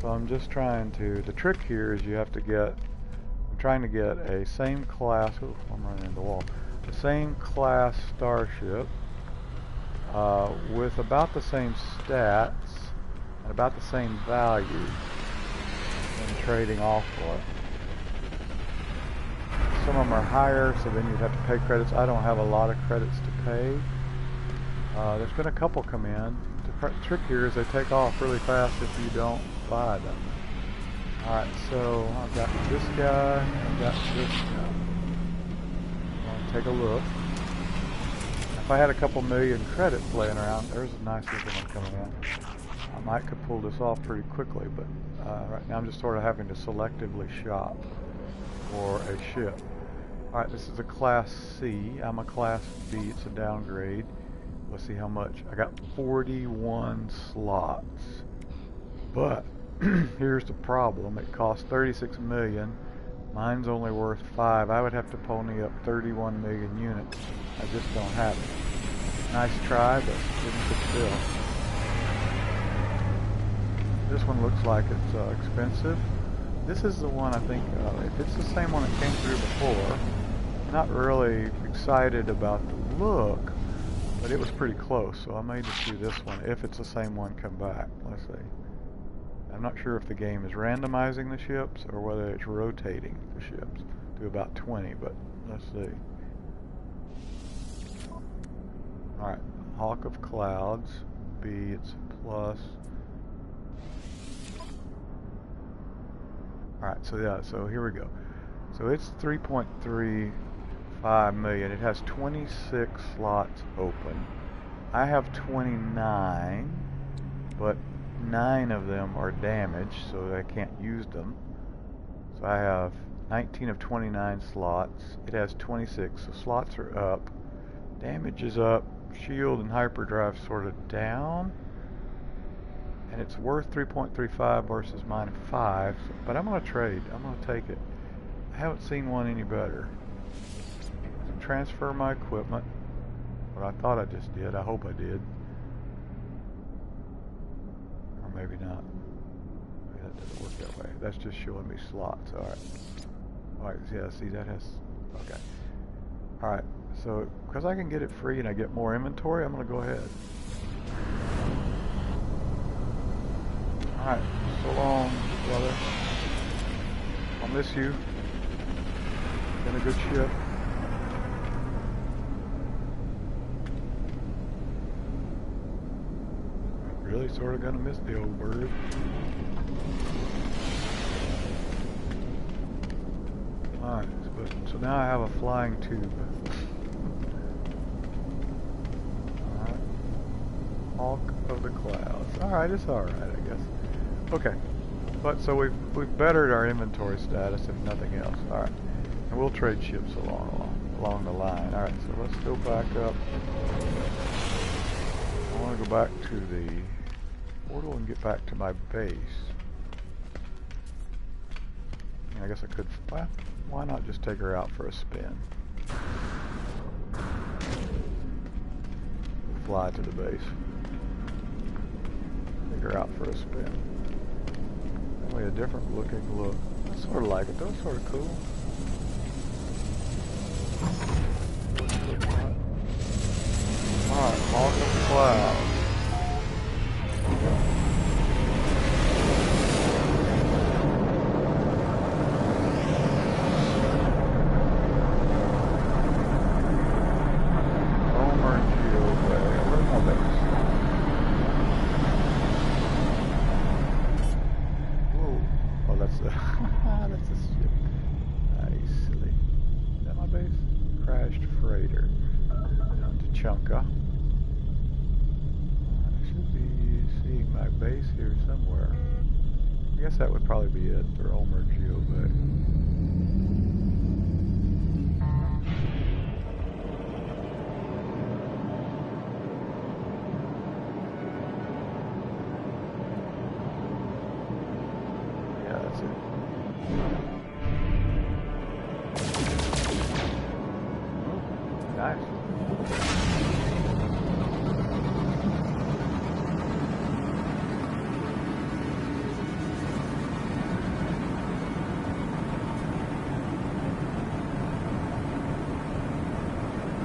S1: So I'm just trying to, the trick here is you have to get, I'm trying to get a same class, ooh, I'm running into the wall, the same class Starship with about the same stats and about the same value and trading off for it. Some of them are higher, so then you'd have to pay credits. I don't have a lot of credits to pay. There's been a couple come in. The trick here is they take off really fast if you don't buy them. Alright, so I've got this guy, I've got this guy. I'll take a look. If I had a couple million credits laying around, there's a nice looking one coming in. I might could pull this off pretty quickly, but right now I'm just sort of having to selectively shop for a ship. Alright, this is a Class C. I'm a Class B. It's a downgrade. Let's see how much. I got 41 slots. But here's the problem. It costs 36 million. Mine's only worth 5. I would have to pony up 31 million units. I just don't have it. Nice try, but didn't sit still. This one looks like it's expensive. This is the one I think, if it's the same one that came through before, I'm not really excited about the look, but it was pretty close, so I may just do this one if it's the same one come back. Let's see. I'm not sure if the game is randomizing the ships or whether it's rotating the ships to about 20, but let's see. Alright, Hawk of Clouds, B, it's plus. Alright, so yeah, so here we go. So it's 3.35 million. It has 26 slots open. I have 29, but 9 of them are damaged, so I can't use them. So I have 19 of 29 slots. It has 26, so slots are up. Damage is up. Shield and hyperdrive sort of down. And it's worth 3.35 versus mine 5, but I'm going to trade. I'm going to take it. I haven't seen one any better. So transfer my equipment. What I thought I just did. I hope I did. Or maybe not. Maybe that doesn't work that way. That's just showing me slots. Alright. Alright, yeah, see that has... Okay. Alright, so because I can get it free and I get more inventory, I'm going to go ahead. Alright, so long, brother. I'll miss you. Been a good ship. really sort of gonna miss the old bird. Alright, so now I have a flying tube. Alright. Hawk of the clouds. Alright, it's alright, I guess. Okay. But so we've bettered our inventory status, if nothing else. Alright. And we'll trade ships along the line. Alright, so let's go back up. I want to go back to the portal and get back to my base. I guess I could, well, why not just take her out for a spin? Fly to the base. Take her out for a spin. That way a different looking look. I sort of like it, though. It's sort of cool. Alright, Hawk of the Clouds. That would probably be it for Ulmer Geo Bay. Yeah, that's it. Oh, nice.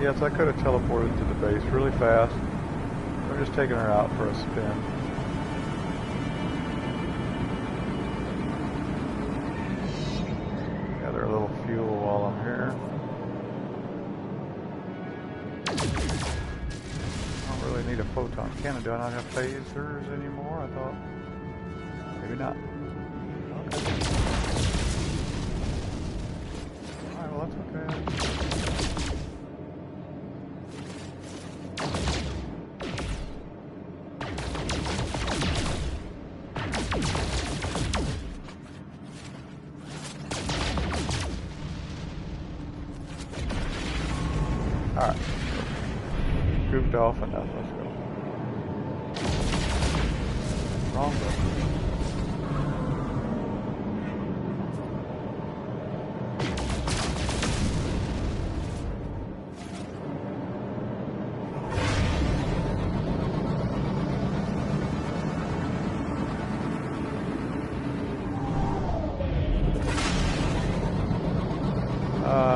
S1: Yes, I could have teleported to the base really fast. I'm just taking her out for a spin. Gather a little fuel while I'm here. I don't really need a photon cannon. Do I not have phasers anymore? I thought. Maybe not. Okay. Alright, well that's okay. Alright. Goofed off enough. Let's go. Wrong button.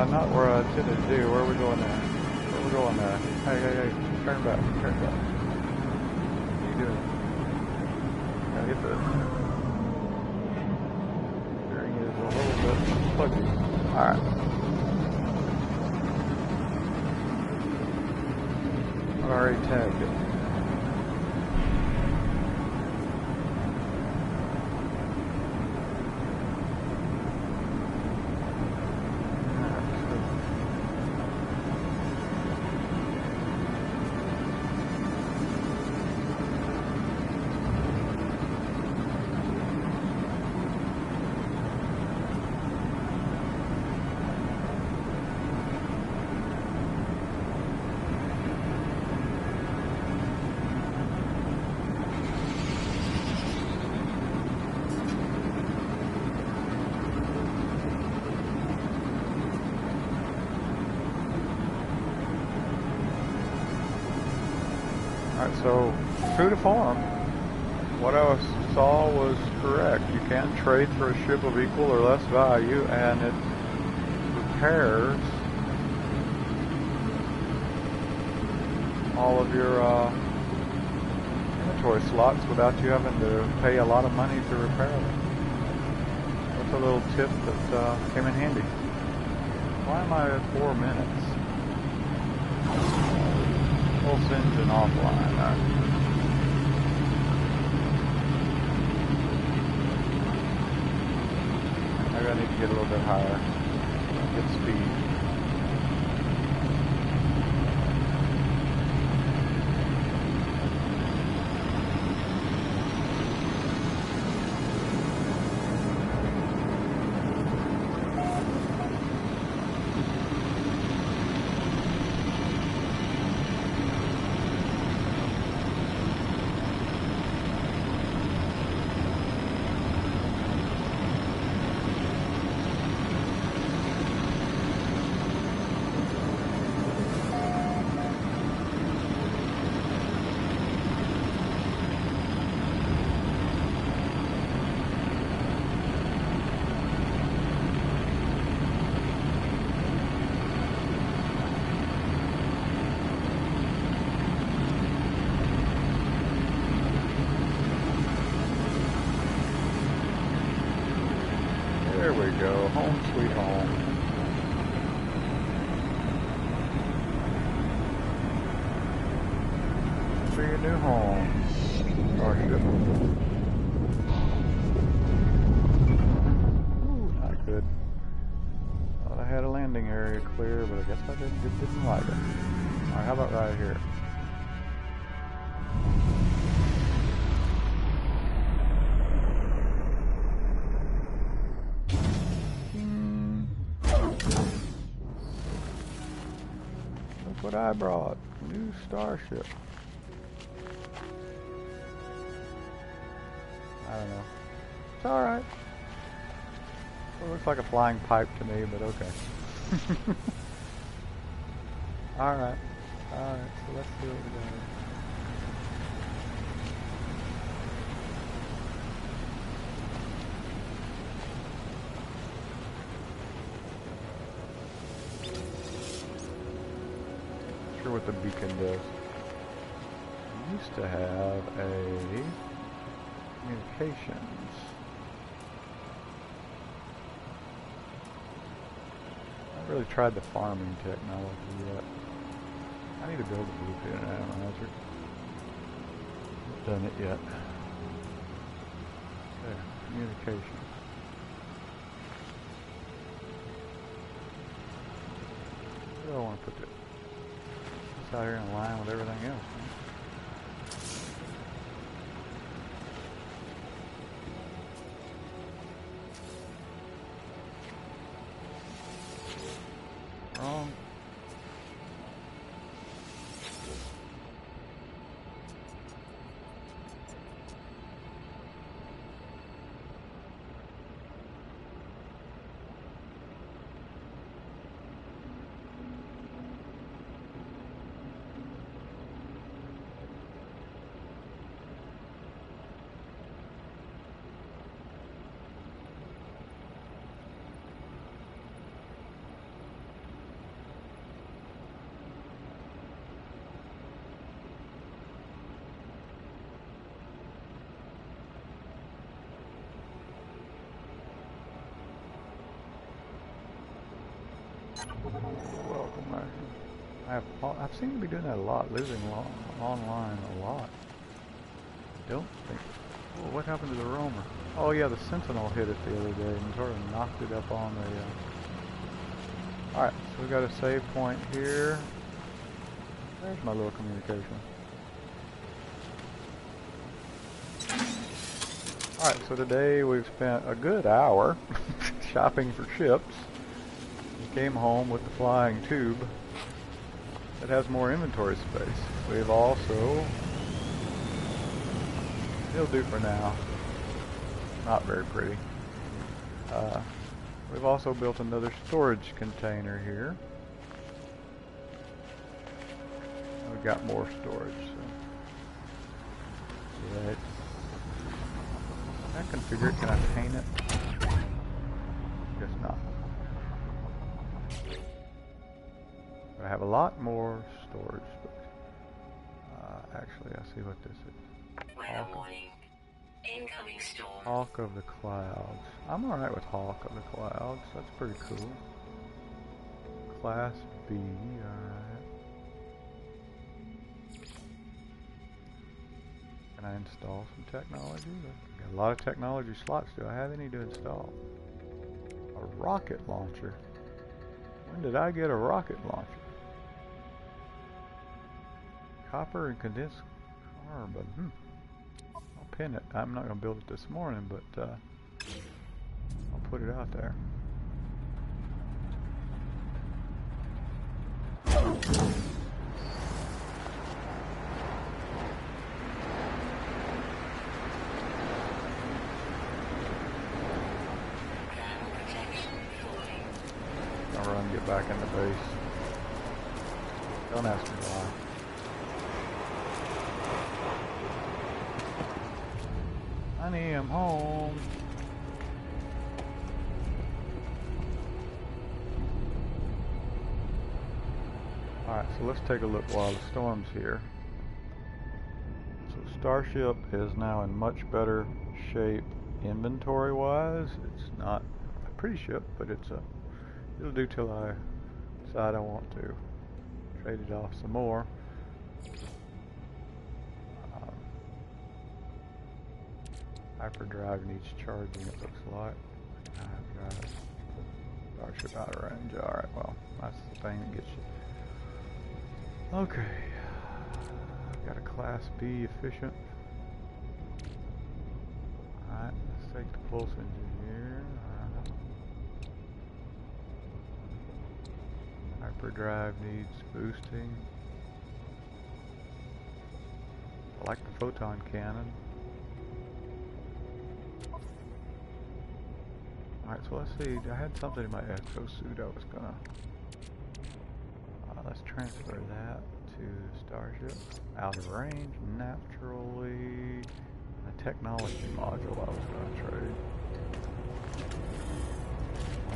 S1: Not where I intended to do. Where are we going now? Where are we going now? Hey, turn back, turn back. What are you doing? Gotta get the steering is a little bit fuzzy. Alright. I already tagged it. Alright, so true to form, what I saw was correct. You can trade for a ship of equal or less value, and it repairs all of your inventory slots without you having to pay a lot of money to repair them. That's a little tip that came in handy. Why am I at 4 minutes? Pulse engine offline. get a little bit higher. Get speed. There we go, home sweet home. To your new home, Starship. Ooh, not good. Thought I had a landing area clear, but I guess I didn't like it. Alright, how about right here? What I brought, new Starship. I don't know. It's alright. It looks like a flying pipe to me, but okay. Alright. Alright, so let's see what we got. What the beacon does. We used to have a communications. I haven't really tried the farming technology yet. I need to build a blueprint analyzer. Haven't done it yet. Okay, communications. Where do I want to put this? Out here in line with everything else. Wrong. Welcome, I've seen you be doing that a lot, losing online a lot. I don't think. Oh, what happened to the roamer? Oh yeah, the Sentinel hit it the other day and sort of knocked it up on the. All right, so we got a save point here. There's my little communication. All right, so today we've spent a good hour shopping for ships. Came home with the flying tube that has more inventory space. We've also, it'll do for now, not very pretty. We've also built another storage container here. We've got more storage. So that, can I configure it? Can I paint it? Guess not. I have a lot more storage space. Actually, I see what this is.
S2: Incoming storm.
S1: Hawk of the Clouds. I'm alright with Hawk of the Clouds. That's pretty cool. Class B, alright. Can I install some technology? Got a lot of technology slots. Do I have any to install? A rocket launcher? When did I get a rocket launcher? Copper and condensed carbon. I'll pin it. I'm not going to build it this morning, but I'll put it out there. I'll run and get back in the base. Don't ask me why. Honey, I'm home. Alright, so let's take a look while the storm's here. So Starship is now in much better shape inventory-wise. It's not a pretty ship, but it'll do till I decide I want to trade it off some more. Hyperdrive needs charging, it looks like. Starship out of range. Alright, well, that's the thing that gets you. Okay. Got a Class B efficient. Alright, let's take the pulse engineer. Hyperdrive needs boosting. I like the photon cannon. Alright, so let's see. I had something in my exosuit I was gonna... let's transfer that to Starship. Out of range, naturally. A technology module I was gonna trade.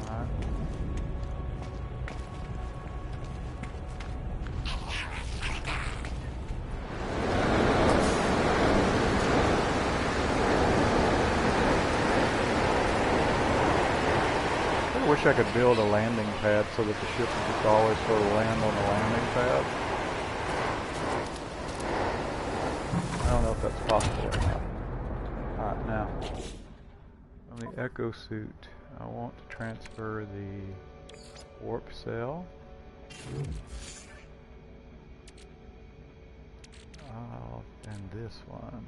S1: Alright. I wish I could build a landing pad so that the ship would just always sort of land on the landing pad. I don't know if that's possible or not. Alright, now, on the Echo Suit, I want to transfer the warp cell. And this one.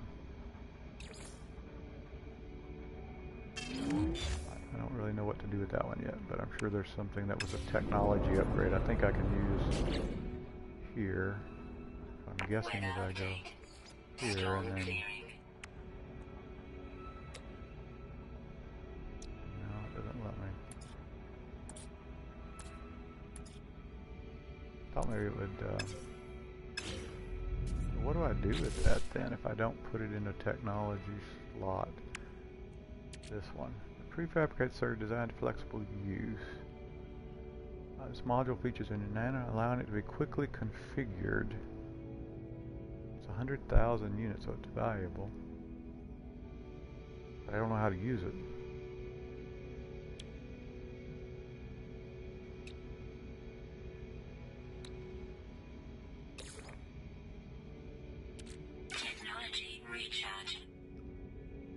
S1: I don't really know what to do with that one yet, but I'm sure there's something that was a technology upgrade I think I can use here. I'm guessing if I go here and then... No, it doesn't let me. Thought maybe it would... What do I do with that then if I don't put it in a technology slot? This one. Prefabricated circuit designed for flexible use. This module features an nano allowing it to be quickly configured. It's 100,000 units, so it's valuable. But I don't know how to use it.
S2: Technology recharge.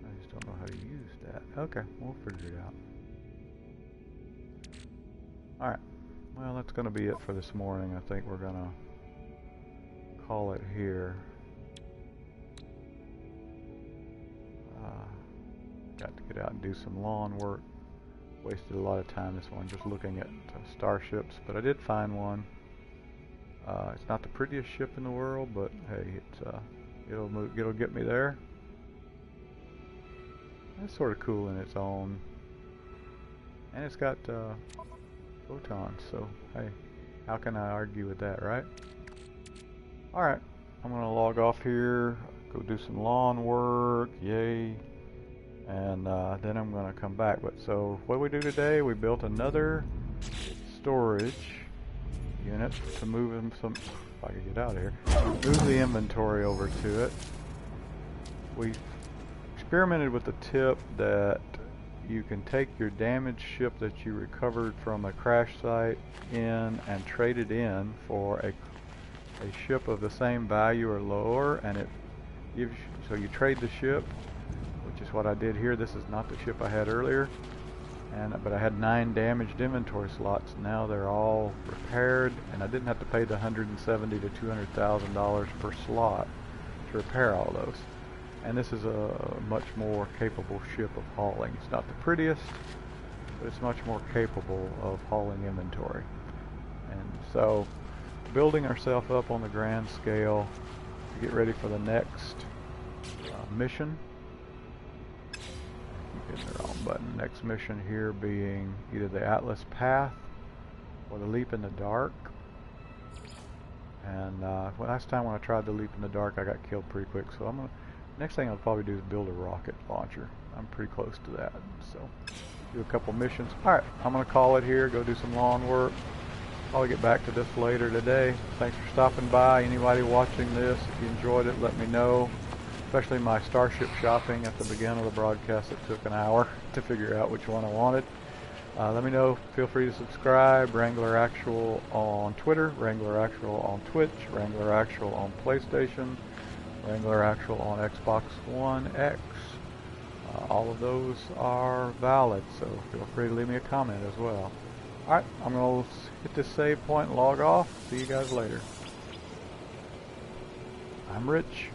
S1: I just don't know how to use that. Okay, we'll figure it out. Alright, well that's going to be it for this morning. I think we're going to call it here. Got to get out and do some lawn work. Wasted a lot of time this one just looking at starships, but I did find one. It's not the prettiest ship in the world, but hey, it'll get me there. It's sort of cool in its own, and it's got photons, so hey, how can I argue with that, right? Alright, I'm gonna log off here, go do some lawn work, yay, and then I'm gonna come back. But so what we do today, we built another storage unit to move them some, if I can get out of here, move the inventory over to it. We experimented with the tip that you can take your damaged ship that you recovered from a crash site in and trade it in for a ship of the same value or lower, and it gives you, so you trade the ship, which is what I did here. This is not the ship I had earlier, but I had 9 damaged inventory slots. Now they're all repaired, and I didn't have to pay the $170,000 to $200,000 per slot to repair all those. And this is a much more capable ship of hauling. It's not the prettiest, but it's much more capable of hauling inventory. And so, building ourselves up on the grand scale to get ready for the next mission. Keep hitting the wrong button. Next mission here being either the Atlas Path or the Leap in the Dark. And last time when I tried the Leap in the Dark, I got killed pretty quick. So next thing I'll probably do is build a rocket launcher. I'm pretty close to that. So do a couple missions. Alright, I'm going to call it here, go do some lawn work. I'll get back to this later today. Thanks for stopping by. Anybody watching this, if you enjoyed it, let me know. Especially my Starship shopping at the beginning of the broadcast. It took an hour to figure out which one I wanted. Let me know. Feel free to subscribe. Wrangler Actual on Twitter, Wrangler Actual on Twitch, Wrangler Actual on PlayStation, Wrangler Actual on Xbox One X. All of those are valid, so feel free to leave me a comment as well. Alright, I'm going to hit this save point and log off. See you guys later. I'm Rich.